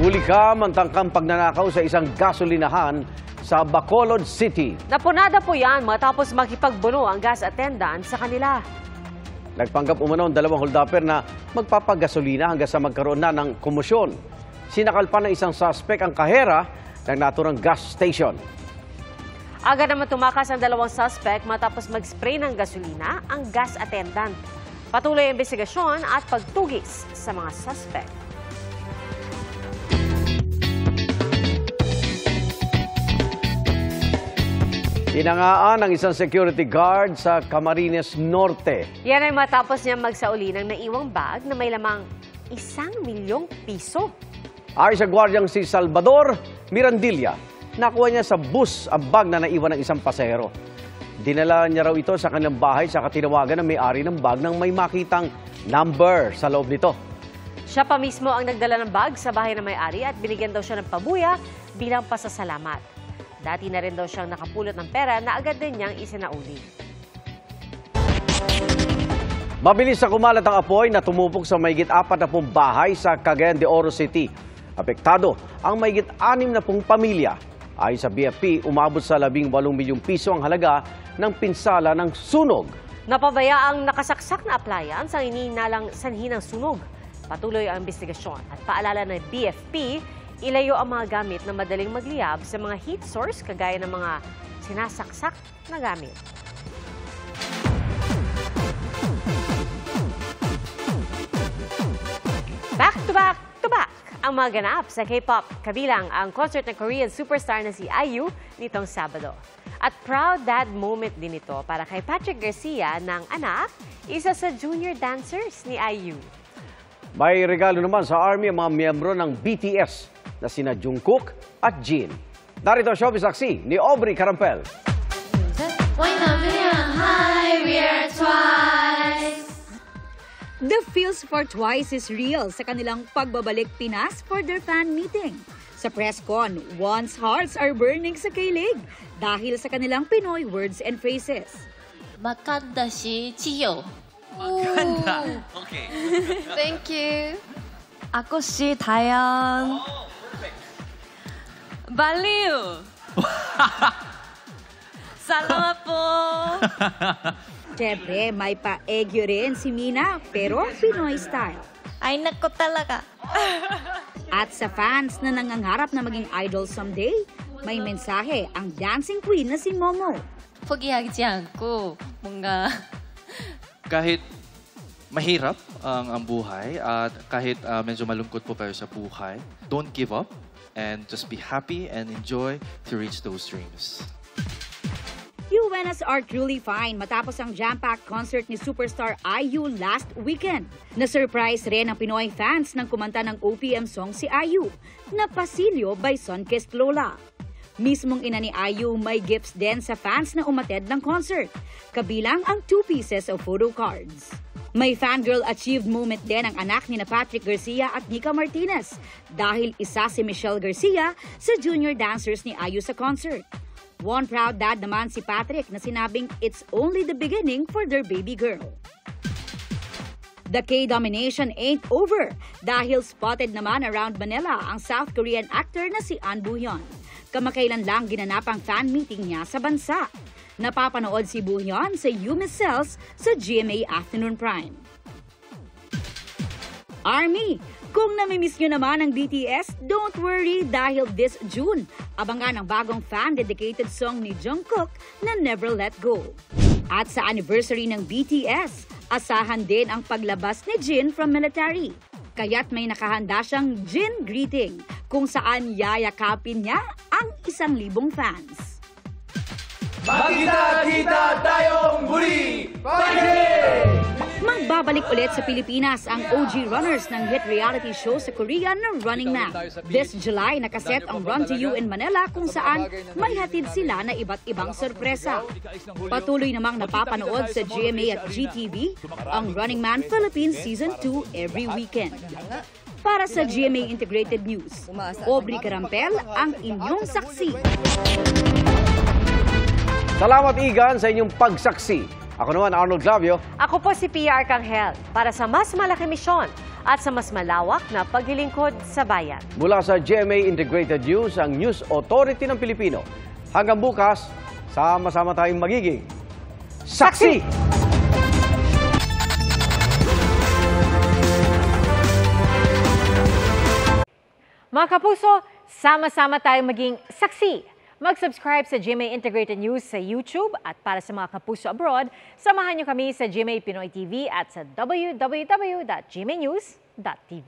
Huli ka mantangkang pagnanakaw sa isang gasolinahan sa Bacolod City. Napunada po yan matapos makipagbuno ang gas attendant sa kanila. Nagpanggap umano ang dalawang holdapper na magpapagasolina hanggang sa magkaroon na ng komosyon. Sinakal pa ng isang suspect ang kahera ng naturang gas station. Agad naman tumakas ang dalawang suspect matapos mag-spray ng gasolina ang gas attendant. Patuloy ang investigasyon at pagtugis sa mga suspect. Tinangaan ng isang security guard sa Camarines Norte. Yan ay matapos niya magsauli ng naiwang bag na may lamang 1,000,000 piso. Ayon sa gwardyang si Salvador Mirandilla, nakuha niya sa bus ang bag na naiwan ng isang pasahero. Dinala niya raw ito sa kanilang bahay sa katinawagan ng may-ari ng bag nang may makitang number sa loob nito. Siya pa mismo ang nagdala ng bag sa bahay ng may-ari at binigyan daw siya ng pabuya bilang pasasalamat. Dati na rin daw siyang nakapulot ng pera na agad din niyang isinauli. Mabilis sa kumalat ang apoy na tumupok sa mahigit 40 bahay sa Cagayan de Oro City. Apektado ang mahigit 60 pamilya. Ayon sa BFP, umabot sa 18 milyong piso ang halaga ng pinsala ng sunog. Napabaya ang nakasaksak na appliance ang ininalang sanhi ng sunog. Patuloy ang investigasyon at paalala ng BFP, ilayo ang mga gamit na madaling magliyab sa mga heat source kagaya ng mga sinasaksak na gamit. Back to back to back ang mga ganap sa K-pop, kabilang ang concert ng Korean superstar na si IU nitong Sabado. At proud dad moment din ito para kay Patrick Garcia ng anak, isa sa junior dancers ni IU. May regalo naman sa ARMY ang mga miyembro ng BTS na sina Jungkook at Jin. Narito ang showbiz saksi ni Aubrey Carampel. Hi, we are Twice! The feels for Twice is real sa kanilang pagbabalik Pinas for their fan meeting. Sa press con, one's hearts are burning sa kilig dahil sa kanilang Pinoy words and phrases. Maganda si Chiyo. Maganda. Okay. Thank you. Ako si Taeyang. Baliw. Salamat po. Siyempre, may pa-egyo rin si Mina, pero Pinoy style. Ay, nako talaga. At sa fans na nangangarap na maging idol someday, may mensahe ang dancing queen na si Momo. 포기하지 않고 뭔가 Kahit mahirap ang buhay at kahit medyo malungkot po tayo sa buhay, don't give up and just be happy and enjoy to reach those dreams. UNS are truly fine matapos ang jam-packed concert ni superstar IU last weekend. Na-surprise rin ang Pinoy fans ng kumanta ng OPM song si IU, na Pasilyo by Sunkissed Lola. Mismong ina ni IU may gifts din sa fans na umattend ng concert, kabilang ang 2 pieces of photo cards. May fangirl achieved moment din ang anak ni na Patrick Garcia at Nika Martinez dahil isa si Michelle Garcia sa junior dancers ni IU sa concert. One proud dad naman si Patrick na sinabing it's only the beginning for their baby girl. The K-domination ain't over dahil spotted naman around Manila ang South Korean actor na si An Boo-hyun. Kamakailan lang ginanap ang fan meeting niya sa bansa. Napapanood si Boo-hyun sa Yumis Cells sa GMA Afternoon Prime. ARMY, kung namimiss nyo naman ang BTS, don't worry dahil this June, abangan ang bagong fan-dedicated song ni Jungkook na Never Let Go. At sa anniversary ng BTS, asahan din ang paglabas ni Jin from military. Kaya't may nakahanda siyang Jin greeting kung saan yayakapin niya ang 1,000 fans. Magkita-kita tayong muli! Fighting! Magbabalik ulit sa Pilipinas ang OG runners ng hit reality show sa Korea na Running Man. This July, nakaset ang Run to You in Manila kung saan may hatid sila na iba't ibang sorpresa. Patuloy namang napapanood sa GMA at GTV ang Running Man Philippines Season 2 every weekend. Para sa GMA Integrated News, Aubrey Carampel ang inyong saksi. Salamat, Igan, sa inyong pagsaksi. Ako naman, Arnold Clavio. Ako po si PR Kanghel para sa mas malaki misyon, at sa mas malawak na paglilingkod sa bayan. Mula sa GMA Integrated News, ang News Authority ng Pilipino. Hanggang bukas, sama-sama tayong magiging saksi! Mga kapuso, sama-sama tayong maging saksi. Mag-subscribe sa GMA Integrated News sa YouTube at para sa mga kapuso abroad, samahan niyo kami sa GMA Pinoy TV at sa www.gmanews.tv.